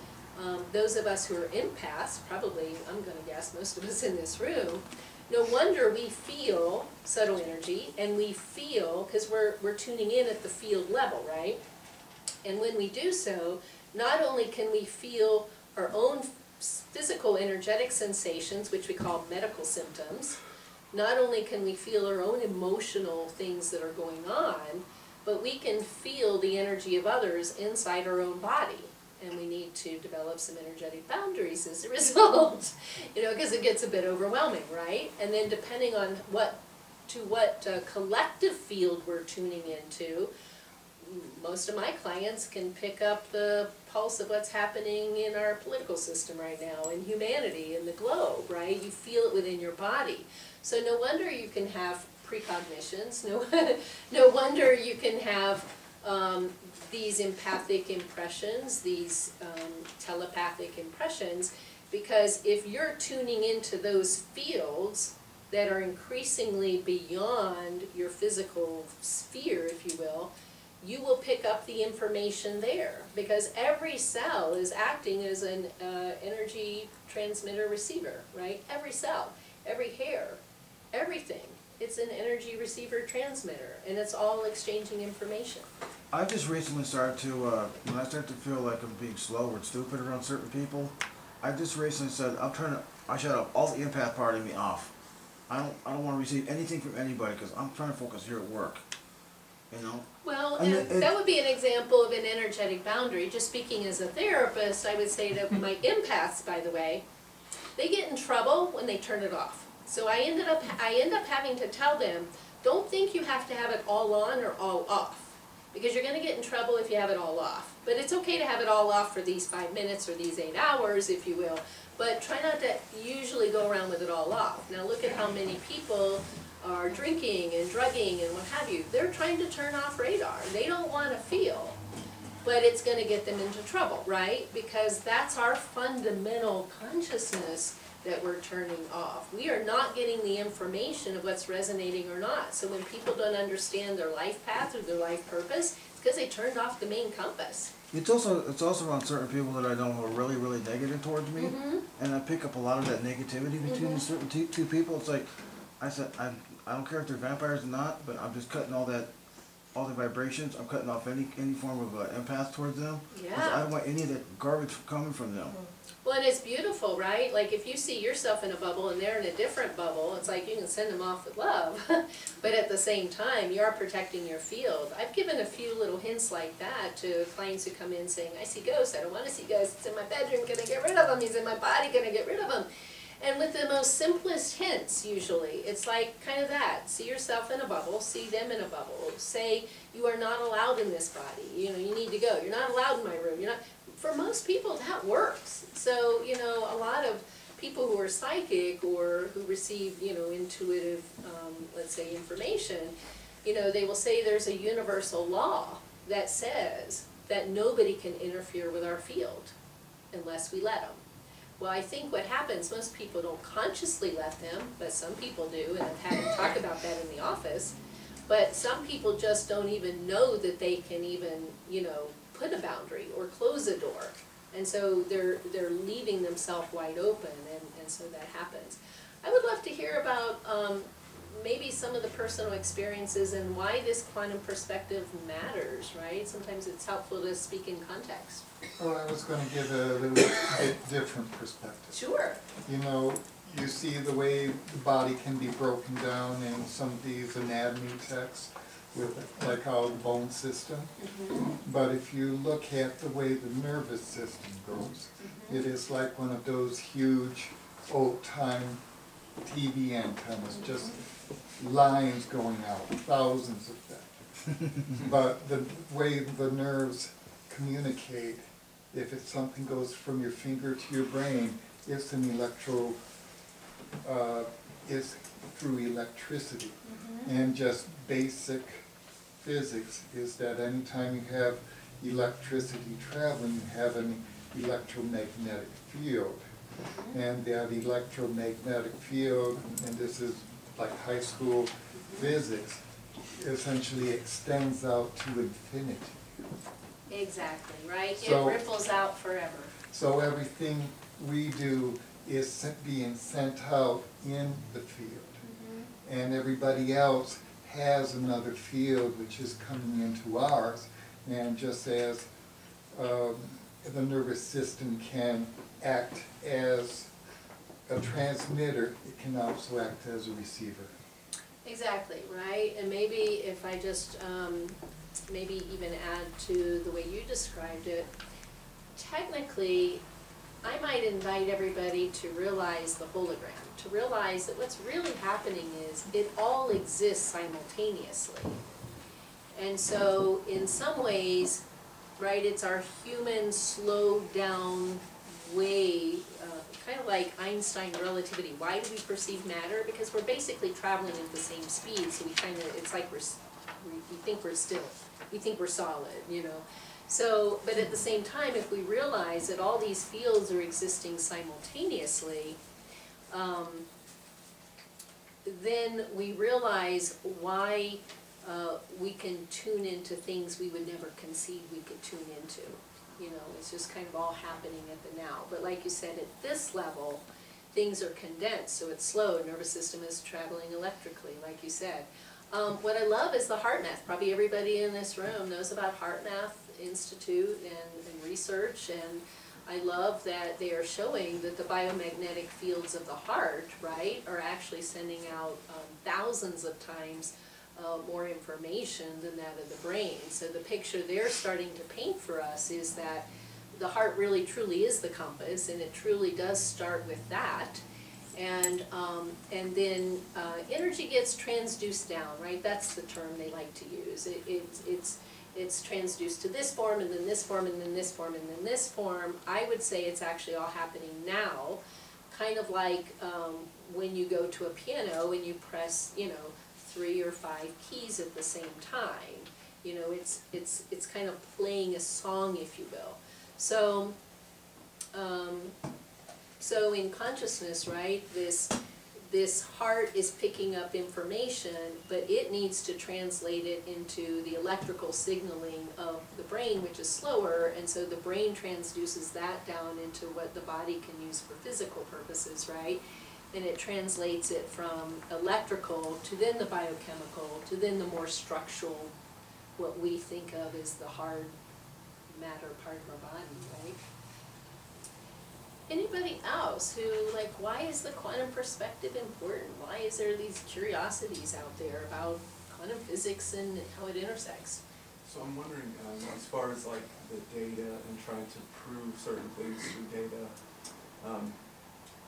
those of us who are empaths, probably, I'm going to guess most of us in this room, no wonder we feel subtle energy, and we feel, because we're tuning in at the field level, right? And when we do so, not only can we feel our own physical energetic sensations, which we call medical symptoms, not only can we feel our own emotional things that are going on, but we can feel the energy of others inside our own body. And we need to develop some energetic boundaries as a result, you know, because it gets a bit overwhelming, right? And then depending on what collective field we're tuning into, most of my clients can pick up the pulse of what's happening in our political system right now, in humanity, in the globe, right? You feel it within your body. So no wonder you can have precognitions, no wonder you can have these empathic impressions, these telepathic impressions, because if you're tuning into those fields that are increasingly beyond your physical sphere, if you will pick up the information there, because every cell is acting as an energy transmitter receiver, right? Every cell, every hair, everything. It's an energy receiver transmitter, and it's all exchanging information. I just recently started to, when I start to feel like I'm being slow or stupid around certain people, I just recently said, I shut up all the empath part of me off. I don't want to receive anything from anybody because I'm trying to focus here at work, you know? Well, and that would be an example of an energetic boundary. Just speaking as a therapist, I would say that my empaths, by the way, they get in trouble when they turn it off. So I end up having to tell them, don't think you have to have it all on or all off, because you're going to get in trouble if you have it all off. But it's okay to have it all off for these 5 minutes or these 8 hours, if you will, but try not to usually go around with it all off. Now look at how many people are drinking and drugging and what have you. They're trying to turn off radar. They don't want to feel, but it's going to get them into trouble, right? Because that's our fundamental consciousness that we're turning off. We are not getting the information of what's resonating or not. So when people don't understand their life path or their life purpose, it's because they turned off the main compass. It's also around certain people that I know who are really, really negative towards me, and I pick up a lot of that negativity between the certain two people. It's like, I said, I don't care if they're vampires or not, but I'm just cutting all the vibrations. I'm cutting off any form of empath towards them. Yeah. I don't want any of that garbage coming from them. Well, and it's beautiful, right? Like if you see yourself in a bubble and they're in a different bubble, it's like you can send them off with love. But at the same time, you are protecting your field. I've given a few little hints like that to clients who come in saying, I see ghosts, I don't want to see ghosts, it's in my bedroom, can I get rid of them? He's in my body, can I get rid of him? And with the most simplest hints, usually, it's like kind of that. See yourself in a bubble, see them in a bubble. Say, you are not allowed in this body, you know, you need to go. You're not allowed in my room, you're not. For most people, that works. So, you know, a lot of people who are psychic or who receive, you know, intuitive, let's say, information, you know, they will say there's a universal law that says that nobody can interfere with our field unless we let them. Well, I think what happens, most people don't consciously let them, but some people do, and I've had them talk about that in the office. But some people just don't even know that they can even, you know, put a boundary or close a door. And so they're leaving themselves wide open, and so that happens. I would love to hear about maybe some of the personal experiences and why this quantum perspective matters, right? Sometimes it's helpful to speak in context. Well, I was going to give a little bit different perspective. Sure. You know, you see the way the body can be broken down in some of these anatomy texts with like our bone system. But if you look at the way the nervous system goes, it is like one of those huge old-time TV antennas, just lines going out, thousands of them. But the way the nerves communicate, if it's something goes from your finger to your brain, it's an is through electricity. And just basic physics is that anytime you have electricity traveling, you have an electromagnetic field. And that electromagnetic field, and this is like high school physics, essentially extends out to infinity. Exactly, right? So, it ripples out forever. So everything we do is being sent out in the field. And everybody else has another field which is coming into ours. And just as the nervous system can act as a transmitter, it can also act as a receiver. Exactly, right? And maybe if I just maybe even add to the way you described it, technically I might invite everybody to realize the hologram, to realize that what's really happening is it all exists simultaneously. And so in some ways, right, it's our human slowed down way, kind of like Einstein relativity. Why do we perceive matter? Because we're basically traveling at the same speed, so we kind of, it's like we think we're still, we think we're solid, you know. So, but at the same time, if we realize that all these fields are existing simultaneously, then we realize why we can tune into things we would never conceive we could tune into. You know, it's just kind of all happening at the now. But like you said, at this level, things are condensed, so it's slow. Nervous system is traveling electrically, like you said. What I love is the HeartMath. Probably everybody in this room knows about HeartMath Institute and research, and I love that they are showing that the biomagnetic fields of the heart, right, are actually sending out thousands of times more information than that of the brain. So the picture they're starting to paint for us is that the heart really truly is the compass, and it truly does start with that. And then energy gets transduced down, right? That's the term they like to use. It's transduced to this form, and then this form, and then this form, and then this form. I would say it's actually all happening now, kind of like when you go to a piano and you press, you know, 3 or 5 keys at the same time. You know, it's kind of playing a song, if you will. So, so in consciousness, right, this heart is picking up information, but it needs to translate it into the electrical signaling of the brain, which is slower, and so the brain transduces that down into what the body can use for physical purposes, right? And it translates it from electrical to then the biochemical to then the more structural, what we think of as the hard matter part of our body, right? anybody else who, like, why is the quantum perspective important? Why is there these curiosities out there about quantum physics and how it intersects? So I'm wondering, as far as like the data and trying to prove certain things through data,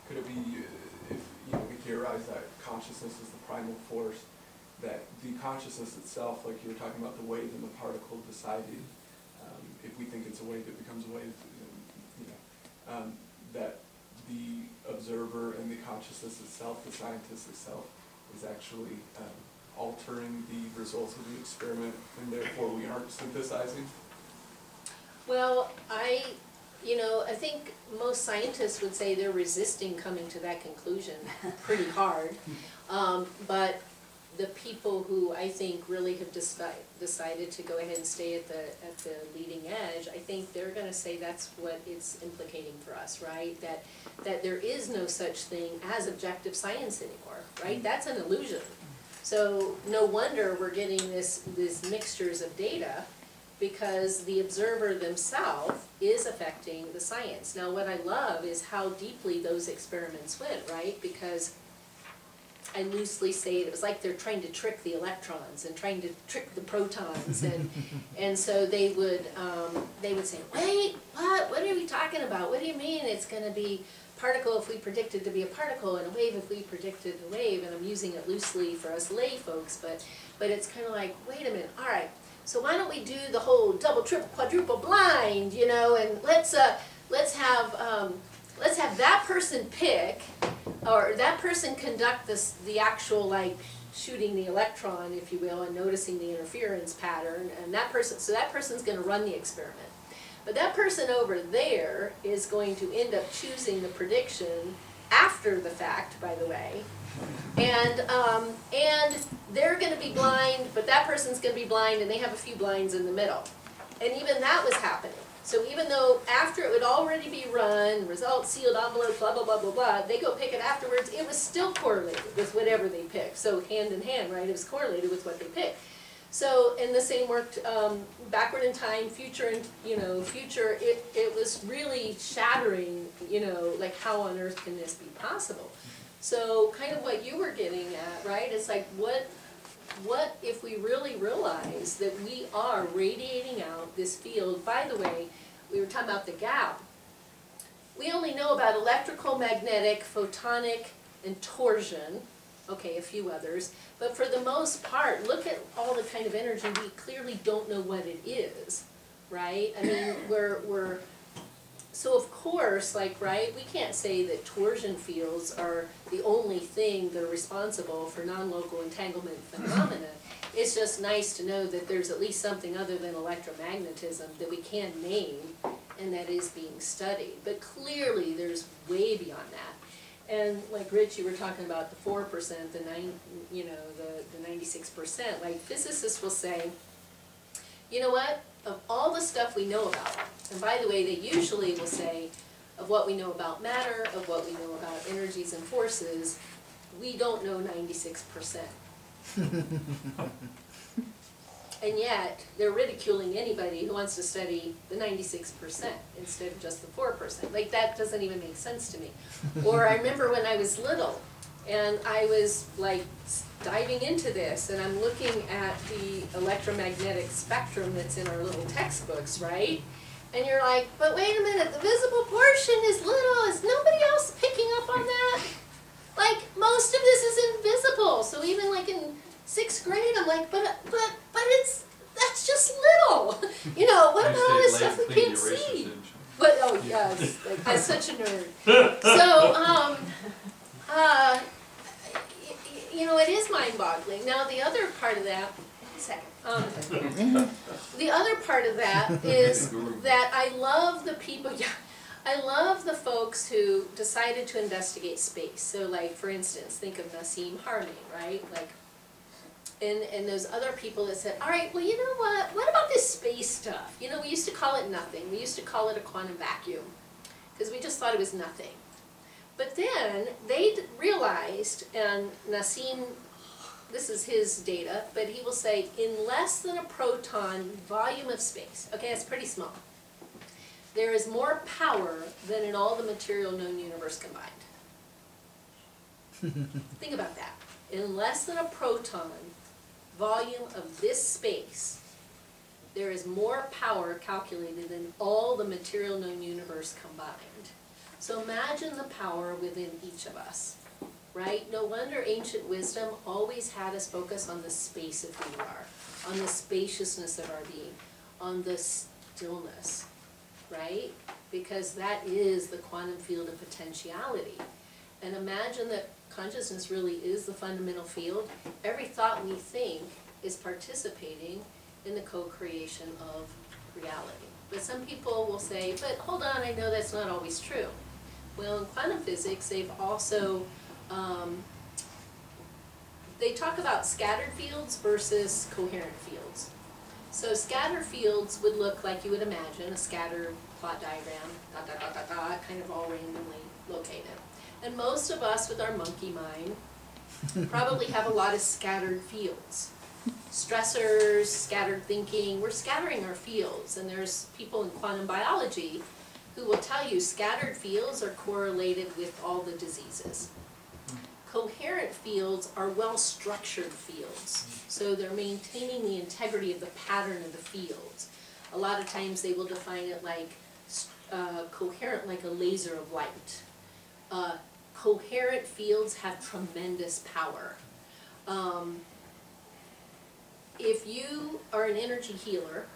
could it be, if we theorize that consciousness is the primal force, that the consciousness itself, like you were talking about the wave and the particle deciding, if we think it's a wave, it becomes a wave, that the observer and the consciousness itself, the scientist itself, is actually altering the results of the experiment, and therefore we aren't synthesizing? Well, I think most scientists would say they're resisting coming to that conclusion pretty hard. But the people who I think really have decided to go ahead and stay at the leading edge, I think they're going to say that's what it's implicating for us, right? That there is no such thing as objective science anymore, right? That's an illusion. So no wonder we're getting these mixtures of data, because the observer themselves is affecting the science. Now what I love is how deeply those experiments went, right? Because I loosely say it was like they're trying to trick the electrons and trying to trick the protons, and so they would say, wait, what are we talking about? What do you mean it's going to be particle if we predict it to be a particle, and a wave if we predicted a wave? And I'm using it loosely for us lay folks, but it's kind of like, wait a minute, all right, so why don't we do the whole double, triple, quadruple blind, and let's have that person pick, or that person conduct the actual, like, shooting the electron, if you will, and noticing the interference pattern, and that person's going to run the experiment. But that person over there is going to end up choosing the prediction after the fact, by the way, and they're going to be blind, but that person's going to be blind, and they have a few blinds in the middle. And even that was happening. So even though after it would already be run, results sealed, envelope, blah, blah, blah, blah, blah, they go pick it afterwards, it was still correlated with whatever they picked. So hand in hand, right, it was correlated with what they picked. So, and the same worked backward in time, future, and, future, it was really shattering, like, how on earth can this be possible? So kind of what you were getting at, right, it's like, what if we really realize that we are radiating out this field? By the way, we were talking about the gap. We only know about electrical, magnetic, photonic, and torsion. Okay, a few others. But for the most part, look at all the kind of energy we clearly don't know what it is, right? I mean, so of course, like, right, we can't say that torsion fields are the only thing that are responsible for non-local entanglement phenomena. It's just nice to know that there's at least something other than electromagnetism that we can name and that is being studied. But clearly there's way beyond that. And like Rich, you were talking about the 4%, the 96%, like physicists will say, you know what, of all the stuff we know about, and by the way, they usually will say, of what we know about matter, of what we know about energies and forces, we don't know 96%. And yet, they're ridiculing anybody who wants to study the 96% instead of just the 4%. Like, that doesn't even make sense to me. Or I remember when I was little, and I was, like, diving into this, and I'm looking at the electromagnetic spectrum that's in our little textbooks, right? And you're like, but wait a minute, the visible portion is little. Is nobody else picking up on that? Like, most of this is invisible. So even like in 6th grade, I'm like, but that's just little. What about all this stuff we can't see? But, oh yes, like, I'm such a nerd. So, it is mind-boggling. Now the other part of that, the other part of that is that I love the people, I love the folks who decided to investigate space. So like, for instance, think of Nassim Haramein, right? Like, and those other people that said, all right, well, you know what about this space stuff? We used to call it nothing. We used to call it a quantum vacuum, because we just thought it was nothing. But then they realized, and Nassim, this is his data, but he will say in less than a proton volume of space, okay, that's pretty small, there is more power than in all the material known universe combined. Think about that. In less than a proton volume of this space, there is more power calculated than all the material known universe combined. So imagine the power within each of us, right? No wonder ancient wisdom always had us focus on the space of who we are, on the spaciousness of our being, on the stillness, right? Because that is the quantum field of potentiality. And imagine that consciousness really is the fundamental field. Every thought we think is participating in the co-creation of reality. But some people will say, but hold on, I know that's not always true. Well, in quantum physics, they've also, they talk about scattered fields versus coherent fields. So scattered fields would look like you would imagine, a scattered plot diagram, dot, dot, dot, dot, dot, kind of all randomly located. And most of us with our monkey mind probably have a lot of scattered fields. Stressors, scattered thinking, we're scattering our fields, and there's people in quantum biology who will tell you scattered fields are correlated with all the diseases. Coherent fields are well-structured fields, so they're maintaining the integrity of the pattern of the fields. A lot of times they will define it like coherent, like a laser of light. Coherent fields have tremendous power. If you are an energy healer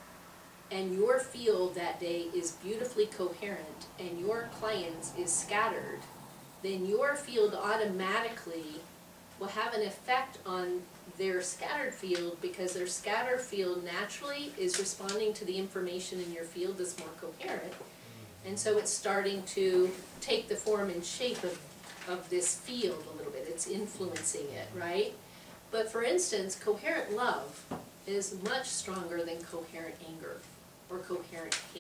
and your field that day is beautifully coherent and your client's is scattered, then your field automatically will have an effect on their scattered field, because their scattered field naturally is responding to the information in your field that's more coherent. And so it's starting to take the form and shape of this field a little bit. It's influencing it, right? But for instance, coherent love is much stronger than coherent anger or coherent hate.